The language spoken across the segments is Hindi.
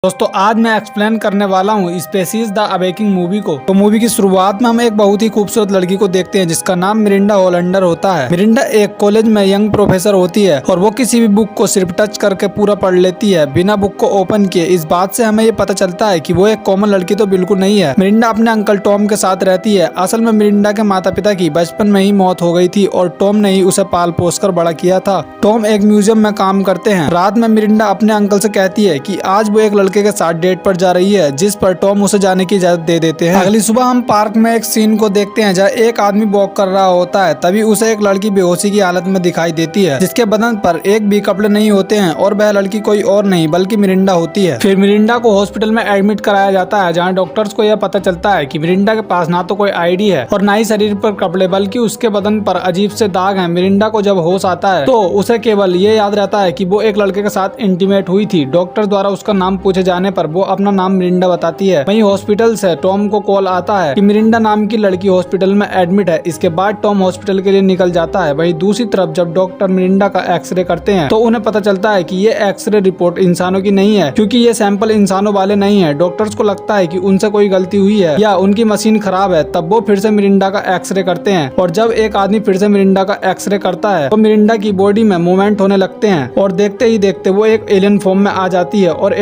दोस्तों आज मैं एक्सप्लेन करने वाला हूँ स्पेसीज द अवेकिंग मूवी को। तो मूवी की शुरुआत में हम एक बहुत ही खूबसूरत लड़की को देखते हैं जिसका नाम मिरिंडा होलंडर होता है। मिरिंडा एक कॉलेज में यंग प्रोफेसर होती है और वो किसी भी बुक को सिर्फ टच करके पूरा पढ़ लेती है बिना बुक को ओपन किए। इस बात से हमें ये पता चलता है कि वो एक कॉमन लड़की तो बिल्कुल नहीं है। मिरिंडा अपने अंकल टॉम के साथ रहती है। असल में मिरिंडा के माता पिता की बचपन में ही मौत हो गई थी और टॉम ने ही उसे पाल पोस कर बड़ा किया था। टॉम एक म्यूजियम में काम करते हैं। रात में मिरिंडा अपने अंकल से कहती है कि आज वो एक लड़के के साथ डेट पर जा रही है, जिस पर टॉम उसे जाने की इजाजत दे देते हैं। अगली सुबह हम पार्क में एक सीन को देखते हैं जहाँ एक आदमी वॉक कर रहा होता है। तभी उसे एक लड़की बेहोशी की हालत में दिखाई देती है जिसके बदन पर एक भी कपड़े नहीं होते हैं और वह लड़की कोई और नहीं बल्कि मिरिंडा होती है। फिर मिरिंडा को हॉस्पिटल में एडमिट कराया जाता है जहाँ डॉक्टर्स को यह पता चलता है कि मिरिंडा के पास ना तो कोई आईडी है और ना ही शरीर पर कपड़े बल्कि उसके बदन पर अजीब से दाग हैं। मिरिंडा को जब होश आता है तो उसे केवल ये याद रहता है कि वो एक लड़के के साथ इंटीमेट हुई थी। डॉक्टर द्वारा उसका नाम पूछे जाने पर वो अपना नाम मिरिंडा बताती है। वहीं हॉस्पिटल से टॉम को कॉल आता है कि मिरिंडा नाम की लड़की हॉस्पिटल में एडमिट है। इसके बाद टॉम हॉस्पिटल के लिए निकल जाता है। वहीं दूसरी तरफ जब डॉक्टर मिरिंडा का एक्सरे करते हैं तो उन्हें पता चलता है कि ये एक्सरे रिपोर्ट इंसानों की नहीं है क्योंकि ये सैंपल इंसानों वाले नहीं है। डॉक्टर्स को लगता है कि उनसे कोई गलती हुई है या उनकी मशीन खराब है। तब वो फिर से मिरिंडा का एक्सरे करते हैं और जब एक आदमी फिर से मिरिंडा का एक्सरे करता है तो मिरिंडा की बॉडी में मूवमेंट होने लगते हैं और देखते ही देखते वो एक एलियन फॉर्म में आ जाती है और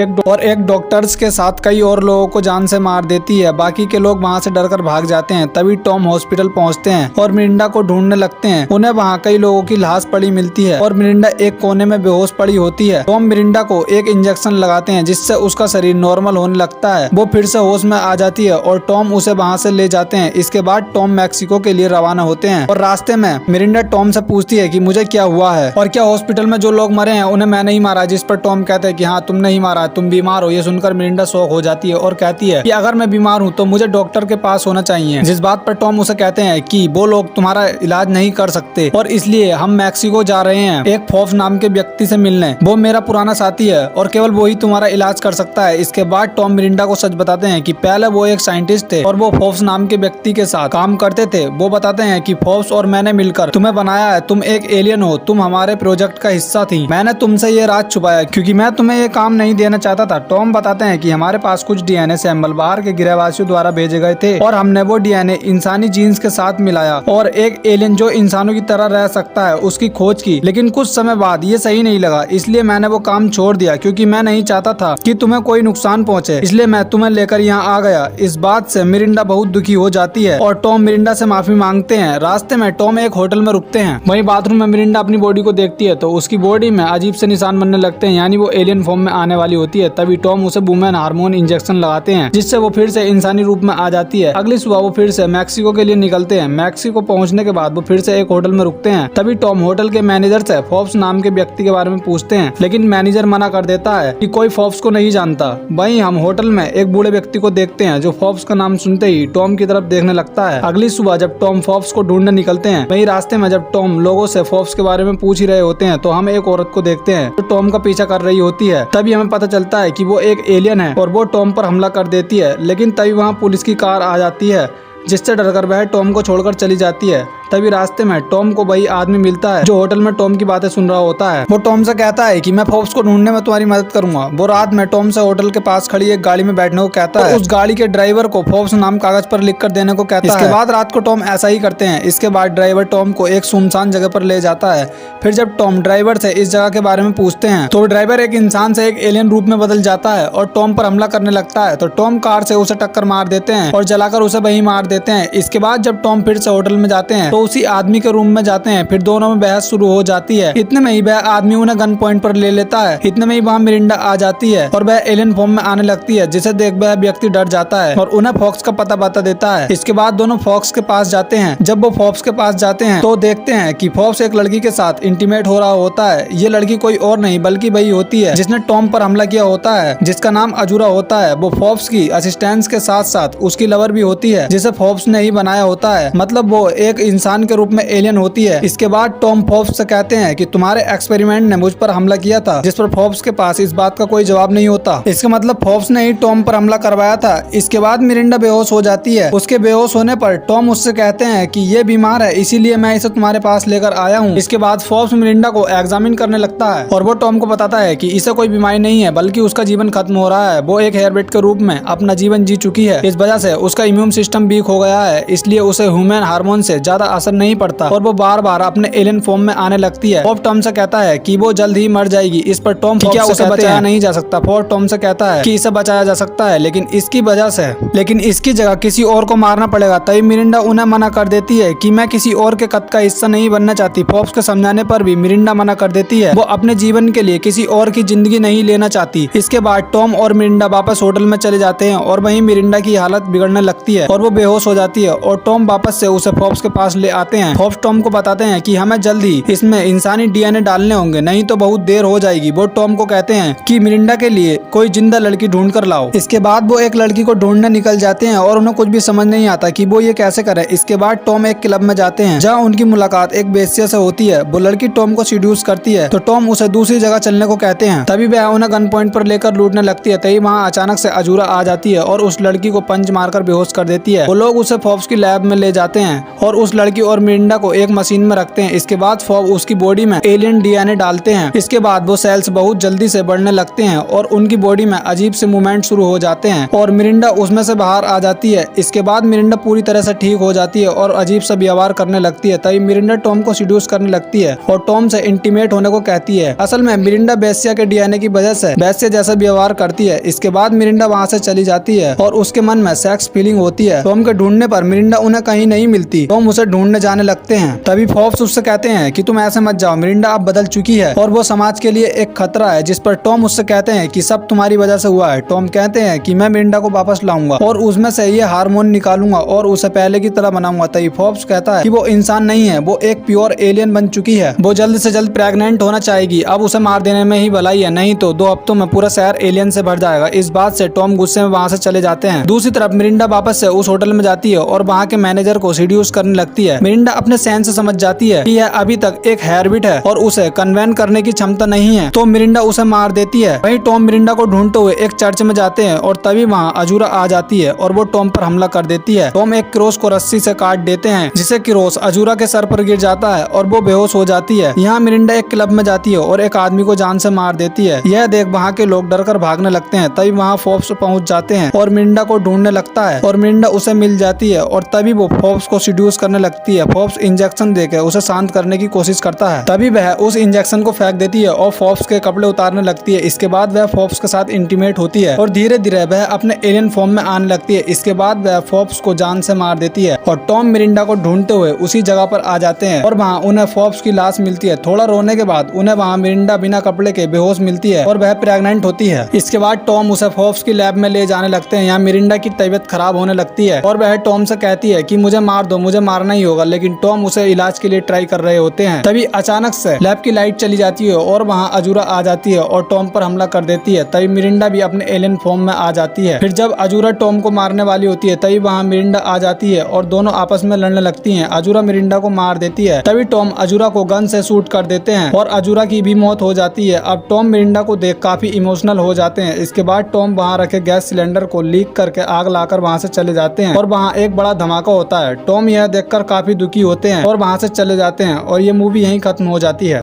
एक डॉक्टर्स के साथ कई और लोगों को जान से मार देती है। बाकी के लोग वहां से डरकर भाग जाते हैं। तभी टॉम हॉस्पिटल पहुंचते हैं और मिरिंडा को ढूंढने लगते हैं। उन्हें वहां कई लोगों की लाश पड़ी मिलती है और मिरिंडा एक कोने में बेहोश पड़ी होती है। टॉम मिरिंडा को एक इंजेक्शन लगाते हैं जिससे उसका शरीर नॉर्मल होने लगता है। वो फिर से होश में आ जाती है और टॉम उसे वहां से ले जाते हैं। इसके बाद टॉम मैक्सिको के लिए रवाना होते हैं और रास्ते में मिरिंडा टॉम से पूछती है कि मुझे क्या हुआ है और क्या हॉस्पिटल में जो लोग मरे हैं उन्हें मैं नहीं मारा। जिस पर टॉम कहते हैं कि हाँ तुम नहीं मारा, तुम बीमार हो। ये सुनकर मिरिंडा शॉक हो जाती है और कहती है कि अगर मैं बीमार हूँ तो मुझे डॉक्टर के पास होना चाहिए। जिस बात पर टॉम उसे कहते हैं कि वो लोग तुम्हारा इलाज नहीं कर सकते और इसलिए हम मैक्सिको जा रहे हैं एक फॉक्स नाम के व्यक्ति से मिलने। वो मेरा पुराना साथी है और केवल वो ही तुम्हारा इलाज कर सकता है। इसके बाद टॉम मिरिंडा को सच बताते हैं कि पहले वो एक साइंटिस्ट थे और वो फॉक्स नाम के व्यक्ति के साथ काम करते थे। वो बताते हैं कि फॉक्स और मैंने मिलकर तुम्हें बनाया है, तुम एक एलियन हो, तुम हमारे प्रोजेक्ट का हिस्सा थी। मैंने तुमसे ये राज छुपाया क्योंकि मैं तुम्हें ये काम नहीं देना चाहता था। टॉम बताते हैं कि हमारे पास कुछ डीएनए सैंपल बाहर के गृहवासियों द्वारा भेजे गए थे और हमने वो डीएनए इंसानी जीन्स के साथ मिलाया और एक एलियन जो इंसानों की तरह रह सकता है उसकी खोज की। लेकिन कुछ समय बाद ये सही नहीं लगा, इसलिए मैंने वो काम छोड़ दिया क्योंकि मैं नहीं चाहता था कि तुम्हें कोई नुकसान पहुंचे, इसलिए मैं तुम्हें लेकर यहाँ आ गया। इस बात से मिरिंडा बहुत दुखी हो जाती है और टॉम मिरिंडा से माफी मांगते हैं। रास्ते में टॉम एक होटल में रुकते हैं। वहीं बाथरूम में मिरिंडा अपनी बॉडी को देखती है तो उसकी बॉडी में अजीब से निशान बनने लगते हैं, यानी वो एलियन फॉर्म में आने वाली होती है। तभी टॉम उसे वुमेन हार्मोन इंजेक्शन लगाते हैं जिससे वो फिर से इंसानी रूप में आ जाती है। अगली सुबह वो फिर से मैक्सिको के लिए निकलते हैं। मैक्सिको पहुंचने के बाद वो फिर से एक होटल में रुकते हैं। तभी टॉम होटल के मैनेजर से फॉक्स नाम के व्यक्ति के बारे में पूछते हैं लेकिन मैनेजर मना कर देता है कि कोई फॉक्स को नहीं जानता। वहीं हम होटल में एक बूढ़े व्यक्ति को देखते हैं जो फॉक्स का नाम सुनते ही टॉम की तरफ देखने लगता है। अगली सुबह जब टॉम फॉक्स को ढूंढने निकलते हैं वहीं रास्ते में जब टॉम लोगों से फॉक्स के बारे में पूछ ही रहे होते हैं तो हम एक औरत को देखते हैं जो टॉम का पीछा कर रही होती है। तभी हमें पता चलता है कि वो एक एलियन है और वो टॉम पर हमला कर देती है। लेकिन तभी वहाँ पुलिस की कार आ जाती है जिससे डरकर वह टॉम को छोड़कर चली जाती है। तभी रास्ते में टॉम को वही आदमी मिलता है जो होटल में टॉम की बातें सुन रहा होता है। वो टॉम से कहता है कि मैं फॉक्स को ढूंढने में तुम्हारी मदद करूंगा। वो रात में टॉम से होटल के पास खड़ी एक गाड़ी में बैठने को कहता है। उस गाड़ी के ड्राइवर को फॉक्स नाम कागज पर लिख कर देने को कहता है। इसके बाद रात को टॉम ऐसा ही करते हैं। इसके बाद ड्राइवर टॉम को एक सुनसान जगह पर ले जाता है। फिर जब टॉम ड्राइवर से इस जगह के बारे में पूछते हैं तो ड्राइवर एक इंसान से एक एलियन रूप में बदल जाता है और टॉम पर हमला करने लगता है। तो टॉम कार से उसे टक्कर मार देते हैं और जलाकर उसे वहीं मार देते हैं। इसके बाद जब टॉम फिर से होटल में जाते हैं तो उसी आदमी के रूम में जाते हैं। फिर दोनों में बहस शुरू हो जाती है। इतने में ही वह आदमी उन्हें गन पॉइंट पर ले लेता है। इतने में ही वहाँ मिरिंडा आ जाती है और वह एलियन फॉर्म में आने लगती है जिसे देख वह व्यक्ति डर जाता है और उन्हें फॉक्स का पता बता देता है। इसके बाद दोनों फॉक्स के पास जाते हैं। जब वो फॉक्स के पास जाते हैं तो देखते हैं कि फॉक्स एक लड़की के साथ इंटीमेट हो रहा होता है। ये लड़की कोई और नहीं बल्कि वही होती है जिसने टॉम पर हमला किया होता है, जिसका नाम अजूरा होता है। वो फॉक्स की असिस्टेंस के साथ साथ उसकी लवर भी होती है जिसे फॉक्स ने ही बनाया होता है। मतलब वो एक इंसान इंसान के रूप में एलियन होती है। इसके बाद टॉम फोर्ब्स से कहते हैं कि तुम्हारे एक्सपेरिमेंट ने मुझ पर हमला किया था, जिस पर फोर्ब्स के पास इस बात का कोई जवाब नहीं होता। इसका मतलब फोर्ब्स ने ही टॉम पर हमला करवाया था। इसके बाद मिरिंडा बेहोश हो जाती है। उसके बेहोश होने पर टॉम उससे कहते हैं कि ये बीमार है, इसीलिए मैं इसे तुम्हारे पास लेकर आया हूँ। इसके बाद फोर्ब्स मिरिंडा को एग्जामिन करने लगता है और वो टॉम को बताता है कि इसे कोई बीमारी नहीं है, बल्कि उसका जीवन खत्म हो रहा है। वो एक हेयरबिट के रूप में अपना जीवन जी चुकी है। इस वजह से उसका इम्यून सिस्टम वीक हो गया है, इसलिए उसे ह्यूमन हार्मोन से ज्यादा असर नहीं पड़ता और वो बार बार अपने एलियन फॉर्म में आने लगती है। फोर्ब्स टॉम से कहता है कि वो जल्द ही मर जाएगी। इस पर टॉम क्या उसे बचाया नहीं जा सकता। फोर्ब्स टॉम से कहता है कि इसे बचाया जा सकता है, लेकिन इसकी जगह किसी और को मारना पड़ेगा। तभी मिरिंडा उन्हें मना कर देती है कि मैं किसी और के कद का हिस्सा नहीं बनना चाहती। फोर्ब्स के समझाने पर भी मिरिंडा मना कर देती है। वो अपने जीवन के लिए किसी और की जिंदगी नहीं लेना चाहती। इसके बाद टॉम और मिरिंडा वापस होटल में चले जाते हैं और वहीं मिरिंडा की हालत बिगड़ने लगती है और वो बेहोश हो जाती है और टॉम वापस से उसे फोर्ब्स के पास ले आते हैं। फोर्ब्स टॉम को बताते हैं कि हमें जल्द ही इसमें इंसानी डीएनए डालने होंगे, नहीं तो बहुत देर हो जाएगी। वो टॉम को कहते हैं कि मिरिंडा के लिए कोई जिंदा लड़की ढूंढ कर लाओ। इसके बाद वो एक लड़की को ढूंढने निकल जाते हैं और उन्हें कुछ भी समझ नहीं आता कि वो ये कैसे करे। इसके बाद टॉम एक क्लब में जाते हैं जहाँ उनकी मुलाकात एक वेश्या से होती है। वो लड़की टॉम को सीड्यूस करती है तो टॉम उसे दूसरी जगह चलने को कहते हैं। तभी वह उन्हें गन पॉइंट पर लेकर लूटने लगती है। तभी वहाँ अचानक से अजूरा आ जाती है और उस लड़की को पंच मारकर बेहोश कर देती है। वो लोग उसे फोर्ब्स की लैब में ले जाते हैं और उस लड़की और मिरिंडा को एक मशीन में रखते हैं। इसके बाद फोर्ब्स उसकी बॉडी में एलियन डीएनए डालते हैं। इसके बाद वो सेल्स बहुत जल्दी से बढ़ने लगते हैं और उनकी बॉडी में अजीब से मूवमेंट शुरू हो जाते हैं और मिरिंडा उसमें से बाहर आ जाती है। इसके बाद मिरिंडा पूरी तरह से ठीक हो जाती है और अजीब सा व्यवहार करने लगती है। तभी मिरिंडा टॉम को सीड्यूस करने लगती है और टॉम से इंटीमेट होने को कहती है। असल में मिरिंडा वेश्या के डीएनए की वजह से वेश्या जैसा व्यवहार करती है। इसके बाद मिरिंडा वहाँ से चली जाती है और उसके मन में सेक्स फीलिंग होती है। टॉम के ढूंढने पर मिरिंडा उन्हें कहीं नहीं मिलती। टॉम उसे ढूंढने जाने लगते हैं। तभी फोर्ब्स उससे कहते हैं कि तुम ऐसे मत जाओ, मिरिंडा अब बदल चुकी है और वो समाज के लिए एक खतरा है। जिस पर टॉम उससे कहते हैं कि सब तुम्हारी वजह से हुआ है। टॉम कहते हैं कि मैं मिरिंडा को वापस लाऊंगा और उसमें से ये हार्मोन निकालूंगा और उसे पहले की तरह बनाऊंगा। तभी फोर्ब्स कहता है कि वो इंसान नहीं है, वो एक प्योर एलियन बन चुकी है। वो जल्द से जल्द प्रेग्नेंट होना चाहेगी। अब उसे मार देने में ही भलाई है, नहीं तो 2 हफ्तों में पूरा शहर एलियन से भर जाएगा। इस बात से टॉम गुस्से में वहाँ से चले जाते हैं। दूसरी तरफ मिरिंडा वापस से उस होटल में जाती है और वहाँ के मैनेजर को सीड्यूस करने लगती है। मिरिंडा अपने सेंस से समझ जाती है कि यह अभी तक एक हेयरबिट है और उसे कन्वेंस करने की क्षमता नहीं है, तो मिरिंडा उसे मार देती है। वहीं टॉम मिरिंडा को ढूंढते हुए एक चर्च में जाते हैं और तभी वहाँ अजूरा आ जाती है और वो टॉम पर हमला कर देती है। टॉम एक क्रोस को रस्सी से काट देते हैं, जिसे क्रोस अजूरा के सर पर गिर जाता है और वो बेहोश हो जाती है। यहाँ मिरिंडा एक क्लब में जाती है और एक आदमी को जान से मार देती है। यह देख वहाँ के लोग डर कर भागने लगते हैं। तभी वहाँ फोर्ब्स पहुँच जाते हैं और मिरिंडा को ढूंढने लगता है और मिरिंडा उसे मिल जाती है और तभी वो फोर्ब्स को सीड्यूस करने लगती है। फोर्ब्स इंजेक्शन देकर उसे शांत करने की कोशिश करता है। तभी वह उस इंजेक्शन को फेंक देती है और फोर्ब्स के कपड़े उतारने लगती है। इसके बाद वह फोर्ब्स के साथ इंटीमेट होती है और धीरे धीरे वह अपने एलियन फॉर्म में आने लगती है। इसके बाद वह फोर्ब्स को जान से मार देती है और टॉम मिरिंडा को ढूंढते हुए उसी जगह पर आ जाते हैं और वहाँ उन्हें फोर्ब्स की लाश मिलती है। थोड़ा रोने के बाद उन्हें वहाँ मिरिंडा बिना कपड़े के बेहोश मिलती है और वह प्रेग्नेंट होती है। इसके बाद टॉम उसे फोर्ब्स की लैब में ले जाने लगते हैं। यहाँ मिरिंडा की तबीयत खराब होने लगती है और वह टॉम से कहती है कि मुझे मार दो, मुझे मारना ही होगा, लेकिन टॉम उसे इलाज के लिए ट्राई कर रहे होते हैं। तभी अचानक से लैब की लाइट चली जाती है और वहाँ अजूरा आ जाती है और टॉम पर हमला कर देती है। तभी मिरिंडा भी अपने एलियन फॉर्म में आ जाती है। फिर जब अजूरा टॉम को मारने वाली होती है तभी वहाँ मिरिंडा आ जाती है और दोनों आपस में लड़ने लगती हैं। अजूरा मिरिंडा को मार देती है। तभी टॉम अजूरा को गन से शूट कर देते हैं और अजूरा की भी मौत हो जाती है। अब टॉम मिरिंडा को देख काफी इमोशनल हो जाते हैं। इसके बाद टॉम वहाँ रखे गैस सिलेंडर को लीक करके आग लाकर वहाँ से चले जाते हैं और वहाँ एक बड़ा धमाका होता है। टॉम यह देखकर काफी दुखी होते हैं और वहाँ से चले जाते हैं और ये मूवी यहीं खत्म हो जाती है।